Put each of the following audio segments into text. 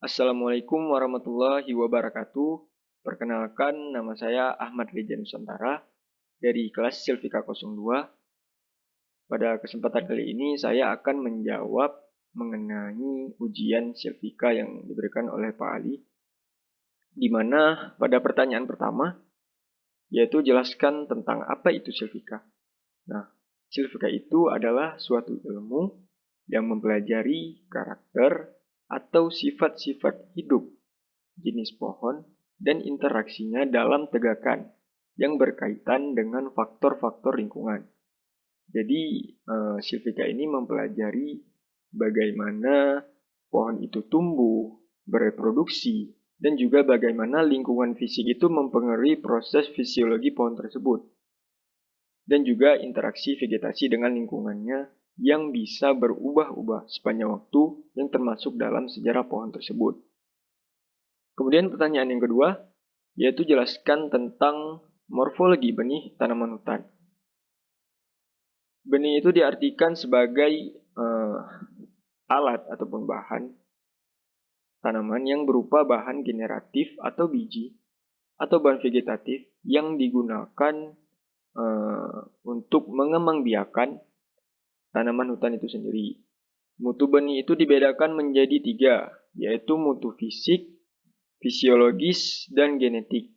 Assalamualaikum warahmatullahi wabarakatuh. Perkenalkan, nama saya Ahmad Rija Nusantara dari kelas Silvika 02. Pada kesempatan kali ini saya akan menjawab mengenai ujian Silvika yang diberikan oleh Pak Ali, di mana pada pertanyaan pertama, yaitu jelaskan tentang apa itu Silvika. Nah, Silvika itu adalah suatu ilmu yang mempelajari karakter atau sifat-sifat hidup jenis pohon, dan interaksinya dalam tegakan yang berkaitan dengan faktor-faktor lingkungan. Jadi, Silvika ini mempelajari bagaimana pohon itu tumbuh, bereproduksi, dan juga bagaimana lingkungan fisik itu mempengaruhi proses fisiologi pohon tersebut. Dan juga interaksi vegetasi dengan lingkungannya yang bisa berubah-ubah sepanjang waktu yang termasuk dalam sejarah pohon tersebut. Kemudian pertanyaan yang kedua, yaitu jelaskan tentang morfologi benih tanaman hutan. Benih itu diartikan sebagai alat ataupun bahan tanaman yang berupa bahan generatif atau biji atau bahan vegetatif yang digunakan untuk mengembangbiakan tanaman hutan itu sendiri. Mutu benih itu dibedakan menjadi 3, yaitu mutu fisik, fisiologis, dan genetik.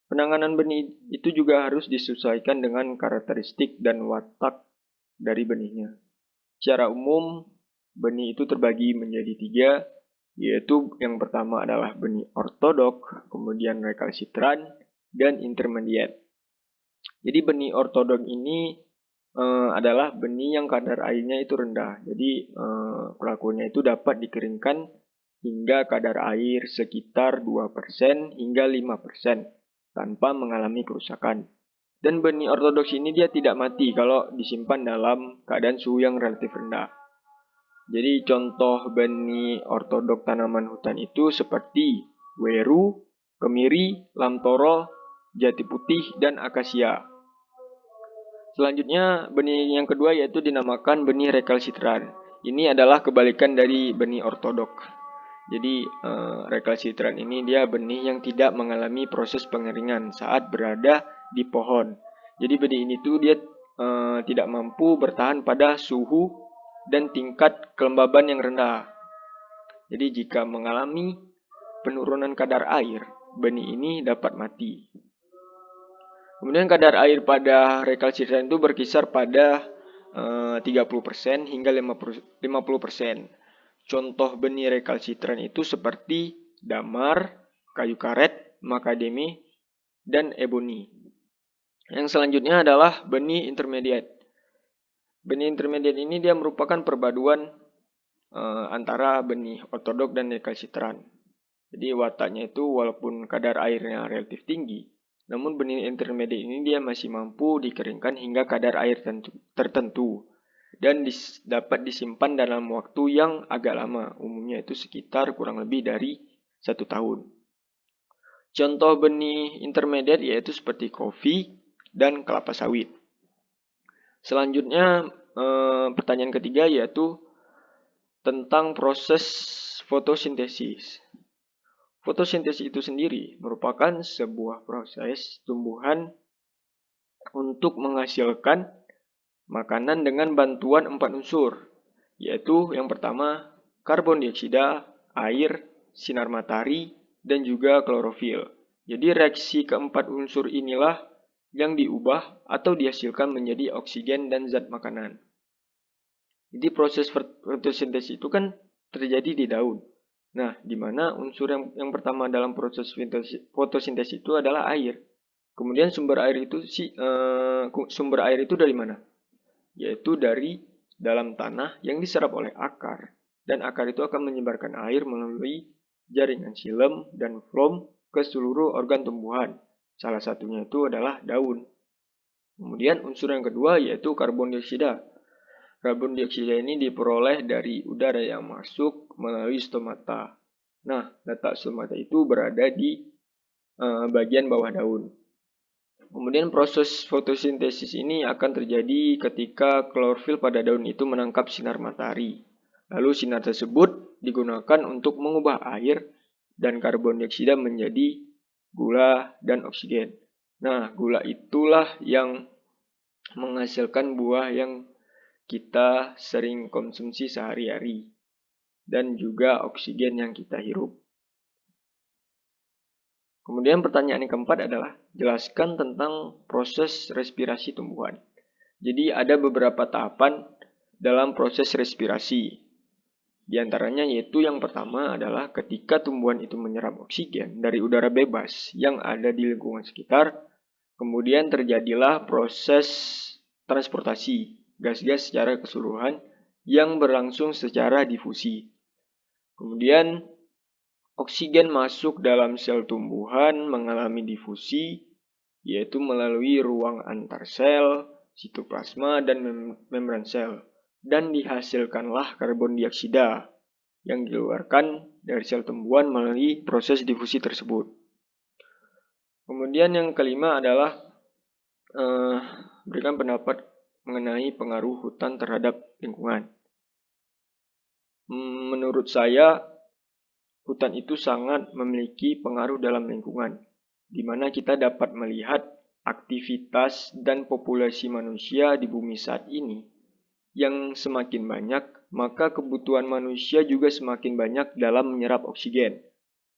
Penanganan benih itu juga harus disesuaikan dengan karakteristik dan watak dari benihnya. Secara umum, benih itu terbagi menjadi 3, yaitu yang pertama adalah benih ortodok, kemudian recalcitrant, dan intermediate. Jadi benih ortodok ini adalah benih yang kadar airnya itu rendah. Jadi pelakunya itu dapat dikeringkan hingga kadar air sekitar 2% hingga 5% tanpa mengalami kerusakan. Dan benih ortodoks ini dia tidak mati kalau disimpan dalam keadaan suhu yang relatif rendah. Jadi contoh benih ortodok tanaman hutan itu seperti weru, kemiri, lamtoro, jati putih, dan akasia. Selanjutnya benih yang kedua yaitu dinamakan benih recalcitrant. Ini adalah kebalikan dari benih ortodok. Jadi recalcitrant ini dia benih yang tidak mengalami proses pengeringan saat berada di pohon. Jadi benih ini tuh dia tidak mampu bertahan pada suhu dan tingkat kelembaban yang rendah. Jadi jika mengalami penurunan kadar air, benih ini dapat mati. Kemudian kadar air pada recalcitrant itu berkisar pada 30% hingga 50%. Contoh benih recalcitrant itu seperti damar, kayu karet, macadamia, dan ebony. Yang selanjutnya adalah benih intermediate. Benih intermediate ini dia merupakan perpaduan antara benih ortodok dan recalcitrant. Jadi wataknya itu walaupun kadar airnya relatif tinggi, namun benih intermediate ini dia masih mampu dikeringkan hingga kadar air tertentu dan dapat disimpan dalam waktu yang agak lama, umumnya itu sekitar kurang lebih dari 1 tahun. Contoh benih intermediate yaitu seperti kopi dan kelapa sawit. Selanjutnya pertanyaan ketiga yaitu tentang proses fotosintesis. Fotosintesis itu sendiri merupakan sebuah proses tumbuhan untuk menghasilkan makanan dengan bantuan 4 unsur, yaitu yang pertama karbon dioksida, air, sinar matahari, dan juga klorofil. Jadi reaksi keempat unsur inilah yang diubah atau dihasilkan menjadi oksigen dan zat makanan. Jadi proses fotosintesis itu kan terjadi di daun. Nah, di mana unsur yang pertama dalam proses fotosintesis itu adalah air. Kemudian sumber air itu dari mana? Yaitu dari dalam tanah yang diserap oleh akar. Dan akar itu akan menyebarkan air melalui jaringan xilem dan floem ke seluruh organ tumbuhan. Salah satunya itu adalah daun. Kemudian unsur yang kedua yaitu karbon dioksida. Karbon dioksida ini diperoleh dari udara yang masuk melalui stomata. Nah, letak stomata itu berada di bagian bawah daun. Kemudian proses fotosintesis ini akan terjadi ketika klorofil pada daun itu menangkap sinar matahari. Lalu sinar tersebut digunakan untuk mengubah air dan karbon dioksida menjadi gula dan oksigen. Nah, gula itulah yang menghasilkan buah yang kita sering konsumsi sehari-hari dan juga oksigen yang kita hirup. Kemudian pertanyaan yang keempat adalah jelaskan tentang proses respirasi tumbuhan. Jadi ada beberapa tahapan dalam proses respirasi. Di antaranya yaitu yang pertama adalah ketika tumbuhan itu menyerap oksigen dari udara bebas yang ada di lingkungan sekitar, kemudian terjadilah proses transportasi gas-gas secara keseluruhan yang berlangsung secara difusi. Kemudian oksigen masuk dalam sel tumbuhan mengalami difusi, yaitu melalui ruang antar sel, sitoplasma, dan membran sel. Dan dihasilkanlah karbon dioksida yang dikeluarkan dari sel tumbuhan melalui proses difusi tersebut. Kemudian yang kelima adalah berikan pendapat mengenai pengaruh hutan terhadap lingkungan. Menurut saya, hutan itu sangat memiliki pengaruh dalam lingkungan, di mana kita dapat melihat aktivitas dan populasi manusia di bumi saat ini yang semakin banyak, maka kebutuhan manusia juga semakin banyak dalam menyerap oksigen.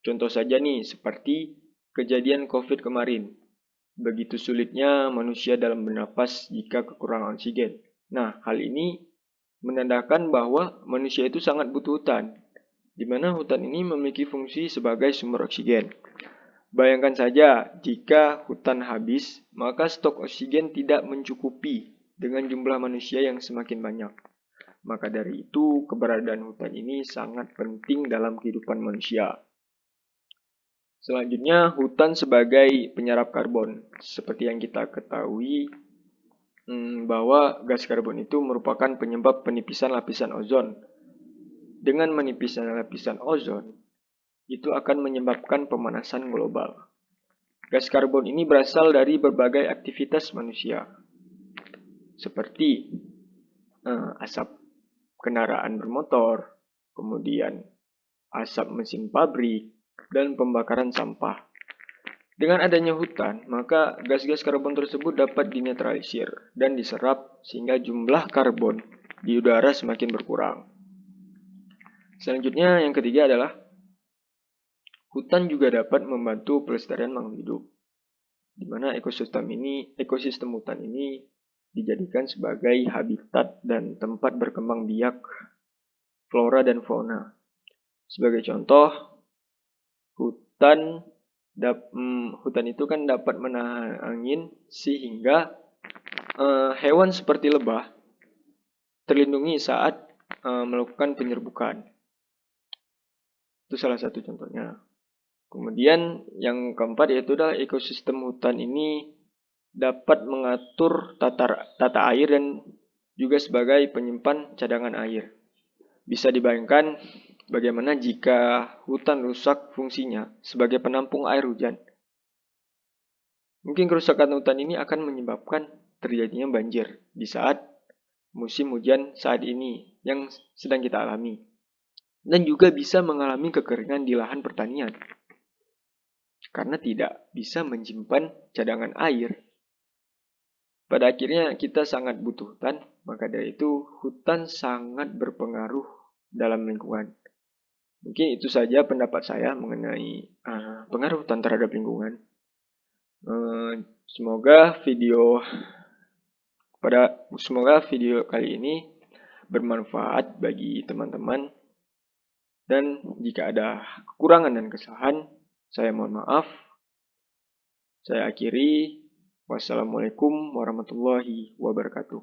Contoh saja nih, seperti kejadian COVID kemarin. Begitu sulitnya manusia dalam bernapas jika kekurangan oksigen. Nah, hal ini menandakan bahwa manusia itu sangat butuh hutan, di mana hutan ini memiliki fungsi sebagai sumber oksigen. Bayangkan saja, jika hutan habis, maka stok oksigen tidak mencukupi dengan jumlah manusia yang semakin banyak. Maka dari itu, keberadaan hutan ini sangat penting dalam kehidupan manusia. Selanjutnya, hutan sebagai penyerap karbon. Seperti yang kita ketahui, bahwa gas karbon itu merupakan penyebab penipisan lapisan ozon. Dengan menipisnya lapisan ozon, itu akan menyebabkan pemanasan global. Gas karbon ini berasal dari berbagai aktivitas manusia, seperti asap kendaraan bermotor, kemudian asap mesin pabrik, dan pembakaran sampah. Dengan adanya hutan, maka gas-gas karbon tersebut dapat dinetralisir dan diserap sehingga jumlah karbon di udara semakin berkurang. Selanjutnya yang ketiga adalah hutan juga dapat membantu pelestarian makhluk hidup, di mana ekosistem hutan ini dijadikan sebagai habitat dan tempat berkembang biak flora dan fauna. Sebagai contoh, hutan itu kan dapat menahan angin sehingga hewan seperti lebah terlindungi saat melakukan penyerbukan. Itu salah satu contohnya. Kemudian yang keempat yaitu adalah ekosistem hutan ini dapat mengatur tata air dan juga sebagai penyimpan cadangan air. Bisa dibayangkan bagaimana jika hutan rusak fungsinya sebagai penampung air hujan. Mungkin kerusakan hutan ini akan menyebabkan terjadinya banjir di saat musim hujan saat ini yang sedang kita alami. Dan juga bisa mengalami kekeringan di lahan pertanian karena tidak bisa menyimpan cadangan air. Pada akhirnya kita sangat butuh hutan, maka dari itu hutan sangat berpengaruh dalam lingkungan. Mungkin itu saja pendapat saya mengenai pengaruh hutan terhadap lingkungan. Semoga video kali ini bermanfaat bagi teman-teman. Dan jika ada kekurangan dan kesalahan, saya mohon maaf. Saya akhiri. Wassalamualaikum warahmatullahi wabarakatuh.